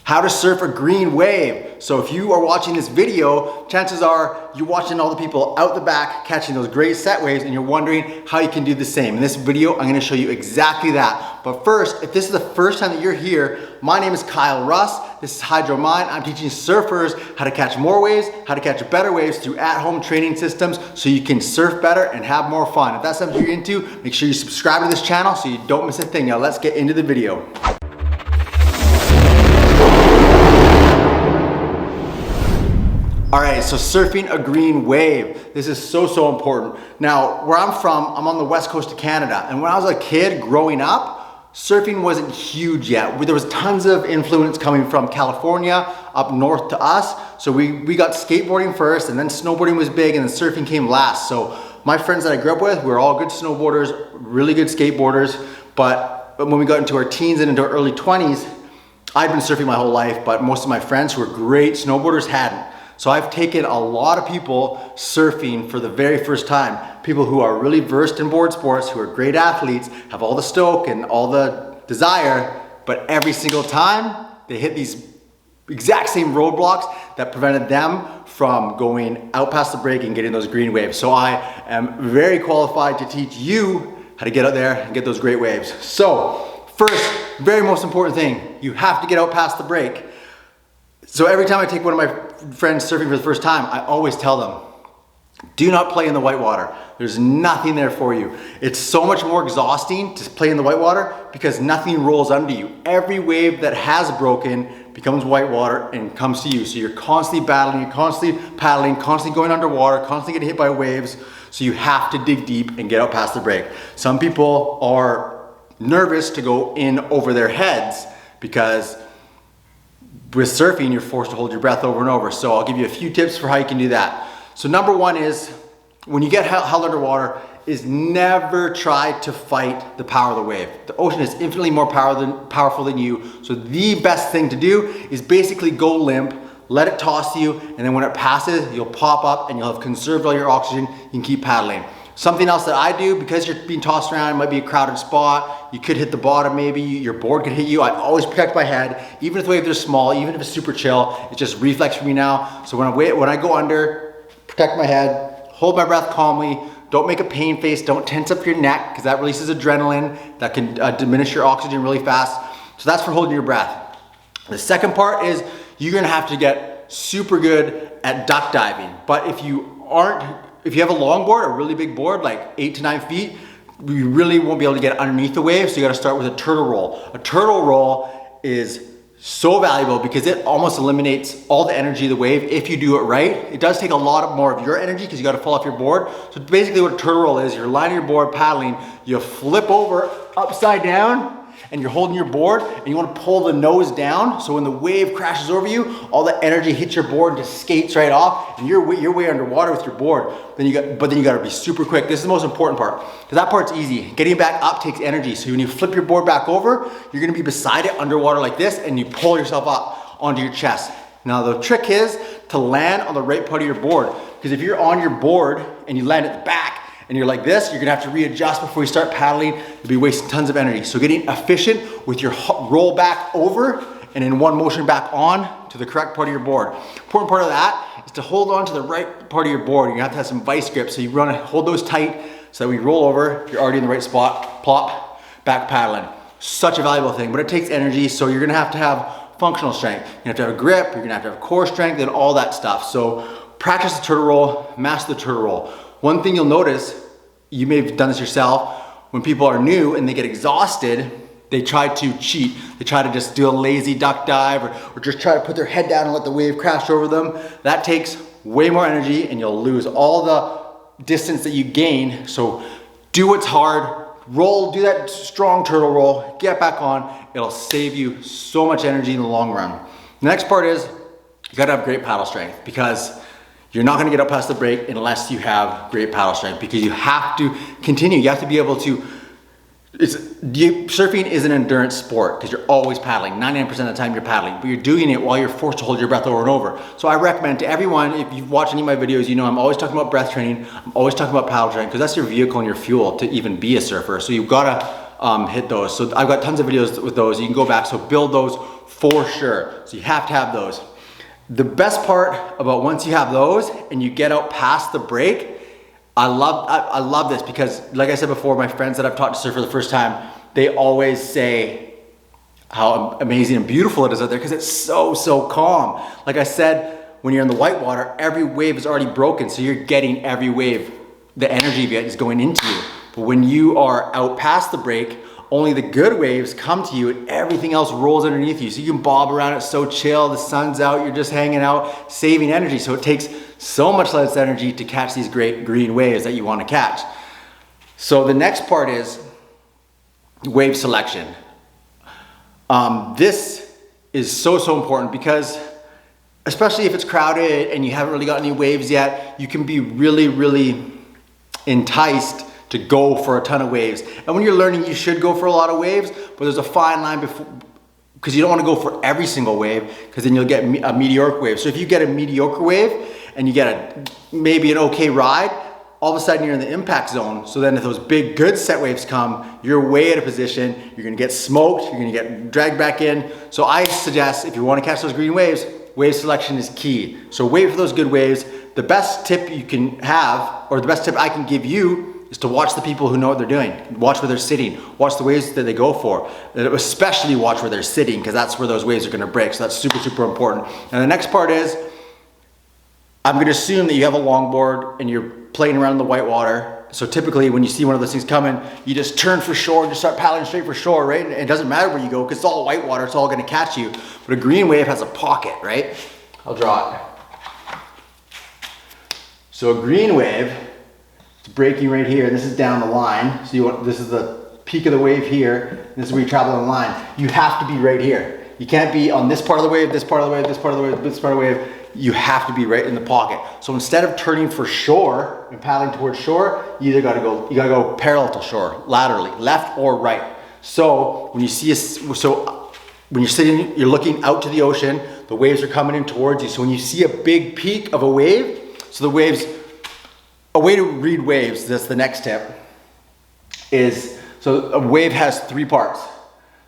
How to surf a green wave. So if you are watching this video, chances are you're watching all the people out the back catching those great set waves and you're wondering how you can do the same. In this video, I'm gonna show you exactly that. But first, if this is the first time that you're here, my name is Kyle Russ. This is Hydro Mind. I'm teaching surfers how to catch more waves, how to catch better waves through at-home training systems so you can surf better and have more fun. If that's something you're into, make sure you subscribe to this channel so you don't miss a thing. Now let's get into the video. All right, so surfing a green wave. This is so important. Now, where I'm from, I'm on the west coast of Canada. And when I was a kid growing up, surfing wasn't huge yet. There was tons of influence coming from California up north to us. So we got skateboarding first, and then snowboarding was big, and then surfing came last. So my friends that I grew up with, we were all good snowboarders, really good skateboarders. But when we got into our teens and into our early 20s, I'd been surfing my whole life, but most of my friends who were great snowboarders hadn't. So I've taken a lot of people surfing for the very first time. People who are really versed in board sports, who are great athletes, have all the stoke and all the desire, but every single time they hit these exact same roadblocks that prevented them from going out past the break and getting those green waves. So I am very qualified to teach you how to get out there and get those great waves. So first, very most important thing, you have to get out past the break. So every time I take one of my friends surfing for the first time, I always tell them, do not play in the whitewater. There's nothing there for you. It's so much more exhausting to play in the whitewater because nothing rolls under you. Every wave that has broken becomes whitewater and comes to you. So you're constantly battling, you're constantly paddling, constantly going underwater, constantly getting hit by waves. So you have to dig deep and get out past the break. Some people are nervous to go in over their heads because with surfing, you're forced to hold your breath over and over. So I'll give you a few tips for how you can do that. So number one is, when you get held underwater, is never try to fight the power of the wave. The ocean is infinitely more powerful than you. So the best thing to do is basically go limp, let it toss you, and then when it passes, you'll pop up and you'll have conserved all your oxygen, you can keep paddling. Something else that I do, because you're being tossed around, it might be a crowded spot, you could hit the bottom maybe, your board could hit you. I always protect my head, even if the waves are small, even if it's super chill, it's just reflex for me now. So when I go under, protect my head, hold my breath calmly, don't make a pain face, don't tense up your neck, because that releases adrenaline that can diminish your oxygen really fast. So that's for holding your breath. The second part is you're gonna have to get super good at duck diving. But if you have a long board, a really big board, like 8 to 9 feet, you really won't be able to get underneath the wave, so you gotta start with a turtle roll. A turtle roll is so valuable because it almost eliminates all the energy of the wave if you do it right. It does take a lot more of your energy because you gotta fall off your board. So basically what a turtle roll is, you're lying on your board paddling, you flip over upside down, and you're holding your board and you want to pull the nose down, so when the wave crashes over you, all the energy hits your board and just skates right off, and you're way underwater with your board. But then you got to be super quick. This is the most important part, because that part's easy. Getting back up takes energy. So when you flip your board back over, you're going to be beside it underwater like this, and you pull yourself up onto your chest. Now the trick is to land on the right part of your board, because if you're on your board and you land at the back, and you're like this, you're gonna have to readjust before you start paddling. You'll be wasting tons of energy. So getting efficient with your roll back over and in one motion back on to the correct part of your board. Important part of that is to hold on to the right part of your board. You're gonna have to have some vice grips. So you wanna hold those tight so that when you roll over, you're already in the right spot, plop, back paddling. Such a valuable thing, but it takes energy. So you're gonna have to have functional strength. You have to have a grip, you're gonna have to have core strength and all that stuff. So practice the turtle roll, master the turtle roll. One thing you'll notice, you may have done this yourself, when people are new and they get exhausted, they try to cheat. They try to just do a lazy duck dive or just try to put their head down and let the wave crash over them. That takes way more energy and you'll lose all the distance that you gain. So do what's hard, roll, do that strong turtle roll, get back on. It'll save you so much energy in the long run. The next part is you gotta have great paddle strength, because you're not gonna get up past the break unless you have great paddle strength, because you have to continue. You have to be able to, surfing is an endurance sport because you're always paddling. 99% of the time you're paddling, but you're doing it while you're forced to hold your breath over and over. So I recommend to everyone, if you've watched any of my videos, you know I'm always talking about breath training. I'm always talking about paddle training because that's your vehicle and your fuel to even be a surfer. So you've gotta hit those. So I've got tons of videos with those. You can go back, so build those for sure. So you have to have those. The best part about once you have those and you get out past the break, I love this because, like I said before, my friends that I've taught to surf for the first time, they always say how amazing and beautiful it is out there because it's so calm. Like I said, when you're in the whitewater, every wave is already broken, so you're getting every wave. The energy of it is going into you. But when you are out past the break, only the good waves come to you and everything else rolls underneath you. So you can bob around, it's so chill, the sun's out, you're just hanging out, saving energy. So it takes so much less energy to catch these great green waves that you want to catch. So the next part is wave selection. This is so important because especially if it's crowded and you haven't really got any waves yet, you can be really enticed to go for a ton of waves. And when you're learning, you should go for a lot of waves, but there's a fine line because you don't want to go for every single wave because then you'll get a mediocre wave. So if you get a mediocre wave and you get maybe an okay ride, all of a sudden you're in the impact zone. So then if those big good set waves come, you're way out of position, you're gonna get smoked, you're gonna get dragged back in. So I suggest if you wanna catch those green waves, wave selection is key. So wait for those good waves. The best tip you can have, or the best tip I can give you, is to watch the people who know what they're doing. Watch where they're sitting. Watch the waves that they go for. And especially watch where they're sitting because that's where those waves are gonna break. So that's super important. And the next part is, I'm gonna assume that you have a longboard and you're playing around in the whitewater. So typically when you see one of those things coming, you just turn for shore and just start paddling straight for shore, right? And it doesn't matter where you go because it's all whitewater, it's all gonna catch you. But a green wave has a pocket, right? I'll draw it. So a green wave, it's breaking right here. This is down the line. So this is the peak of the wave here. This is where you travel on the line. You have to be right here. You can't be on this part of the wave, this part of the wave, this part of the wave, this part of the wave. You have to be right in the pocket. So instead of turning for shore and paddling towards shore, you gotta go parallel to shore, laterally, left or right. So when you see when you're sitting, you're looking out to the ocean, the waves are coming in towards you. So when you see a big peak of a wave, so the waves, a way to read waves, that's the next tip, is, so a wave has three parts.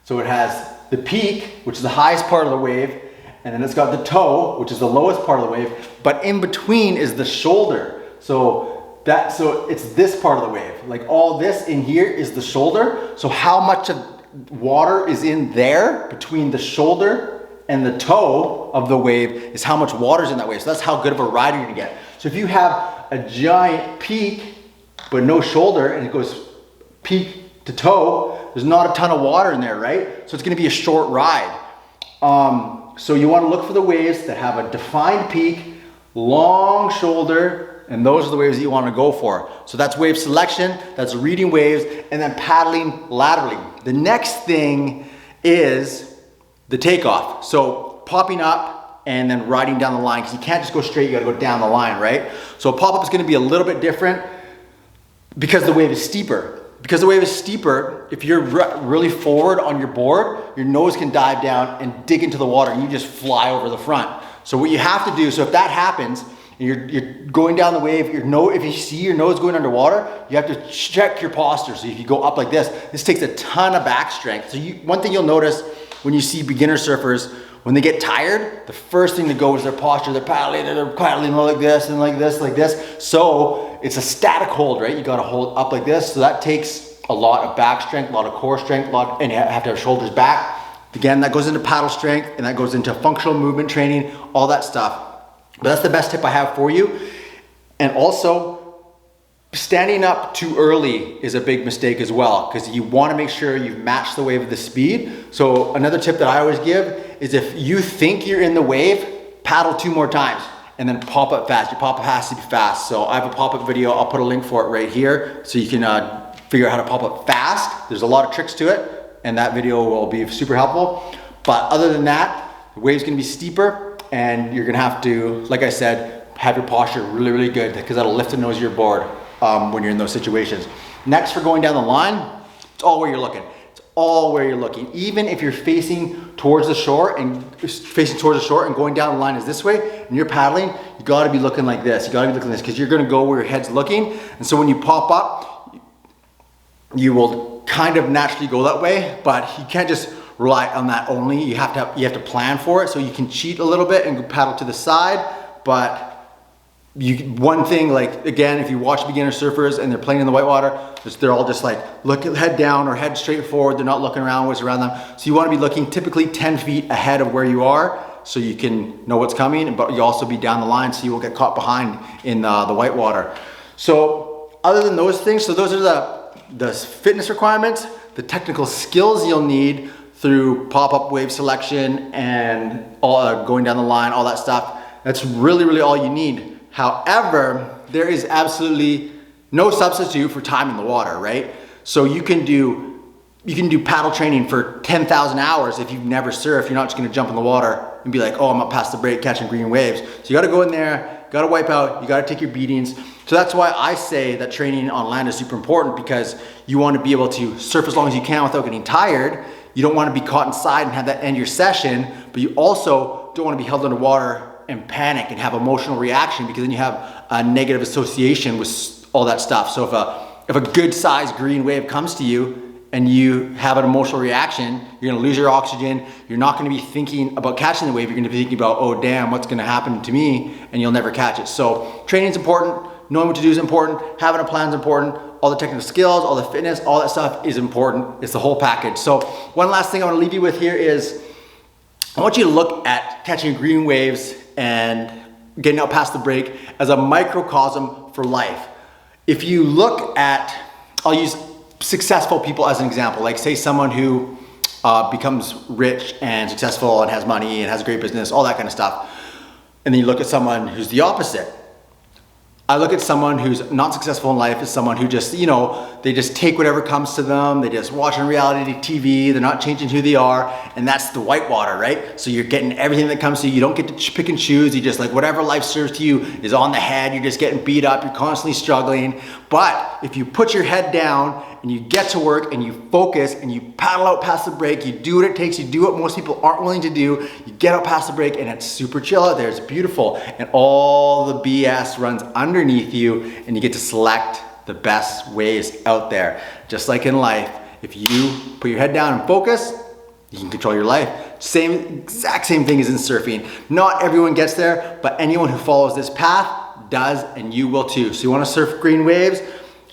So it has the peak, which is the highest part of the wave, and then it's got the toe, which is the lowest part of the wave, but in between is the shoulder. So it's this part of the wave. Like all this in here is the shoulder. So how much of water is in there between the shoulder and the toe of the wave is how much water is in that wave. So that's how good of a ride you're gonna get. So if you have a giant peak, but no shoulder, and it goes peak to toe, there's not a ton of water in there, right? So it's gonna be a short ride. So you want to look for the waves that have a defined peak, long shoulder, and those are the waves that you want to go for. So that's wave selection, that's reading waves, and then paddling laterally. The next thing is the takeoff. So popping up and then riding down the line, because you can't just go straight, you got to go down the line, right? So a pop-up is going to be a little bit different because the wave is steeper. Because the wave is steeper, if you're really forward on your board, your nose can dive down and dig into the water and you just fly over the front. So what you have to do, so if that happens, and you're going down the wave, if you see your nose going underwater, you have to check your posture. So if you go up like this takes a ton of back strength. So one thing you'll notice when you see beginner surfers, when they get tired, the first thing to go is their posture. They're paddling like this and like this, like this. So it's a static hold, right? You gotta hold up like this. So that takes a lot of back strength, a lot of core strength, and you have to have shoulders back. Again, that goes into paddle strength and that goes into functional movement training, all that stuff. But that's the best tip I have for you. And also, standing up too early is a big mistake as well, because you want to make sure you've matched the wave with the speed. So another tip that I always give is if you think you're in the wave, paddle 2 more times and then pop up fast. Your pop up has to be fast. So I have a pop-up video. I'll put a link for it right here so you can figure out how to pop up fast. There's a lot of tricks to it and that video will be super helpful. But other than that, the wave's gonna be steeper and you're gonna have to, like I said, have your posture really, really good because that'll lift the nose of your board when you're in those situations. Next, for going down the line, it's all where you're looking. It's all where you're looking. Even if you're facing towards the shore and going down the line is this way and you're paddling, you gotta be looking like this. You gotta be looking like this because you're gonna go where your head's looking. And so when you pop up, you will kind of naturally go that way, but you can't just rely on that only. You have to plan for it, so you can cheat a little bit and paddle to the side. But one thing, like again, if you watch beginner surfers and they're playing in the whitewater, they're all just like head down or head straight forward. They're not looking around what's around them. So you want to be looking typically 10 feet ahead of where you are, so you can know what's coming, but you also be down the line so you won't get caught behind in the whitewater. So other than those things, so those are the fitness requirements, the technical skills you'll need through pop-up wave selection and all, going down the line, all that stuff. That's really all you need. However, there is absolutely no substitute for time in the water, right? So you can do paddle training for 10,000 hours if you've never surfed. You're not just gonna jump in the water and be like, oh, I'm up past the break catching green waves. So you gotta go in there, gotta wipe out, you gotta take your beatings. So that's why I say that training on land is super important, because you wanna be able to surf as long as you can without getting tired. You don't wanna be caught inside and have that end your session, but you also don't wanna be held underwater and panic and have emotional reaction, because then you have a negative association with all that stuff. So if a good sized green wave comes to you and you have an emotional reaction, you're gonna lose your oxygen. You're not gonna be thinking about catching the wave. You're gonna be thinking about, oh damn, what's gonna happen to me? And you'll never catch it. So training is important. Knowing what to do is important. Having a plan is important. All the technical skills, all the fitness, all that stuff is important. It's the whole package. So one last thing I wanna leave you with here is, I want you to look at catching green waves and getting out past the break as a microcosm for life. If you look at, I'll use successful people as an example, like say someone who becomes rich and successful and has money and has a great business, all that kind of stuff. And then you look at someone who's the opposite. I look at someone who's not successful in life as someone who just, they just take whatever comes to them. They just watch on reality TV. They're not changing who they are. And that's the whitewater, right? So you're getting everything that comes to you. You don't get to pick and choose. You just like whatever life serves to you is on the head. You're just getting beat up. You're constantly struggling. But if you put your head down and you get to work and you focus and you paddle out past the break, you do what it takes, you do what most people aren't willing to do, you get out past the break and it's super chill out there, it's beautiful. And all the BS runs underneath you and you get to select the best ways out there. Just like in life, if you put your head down and focus, you can control your life. Exact same thing as in surfing. Not everyone gets there, but anyone who follows this path does, and you will too. So you wanna surf green waves?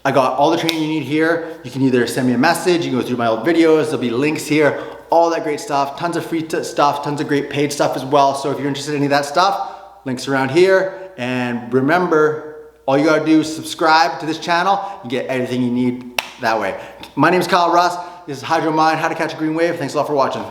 I got all the training you need here. You can either send me a message, you can go through my old videos, there'll be links here, all that great stuff, tons of free stuff, tons of great paid stuff as well. So if you're interested in any of that stuff, links around here. And remember, all you gotta do is subscribe to this channel. You get everything you need that way. My name is Kyle Russ. This is Hydro Mind, How to Catch a Green Wave. Thanks a lot for watching.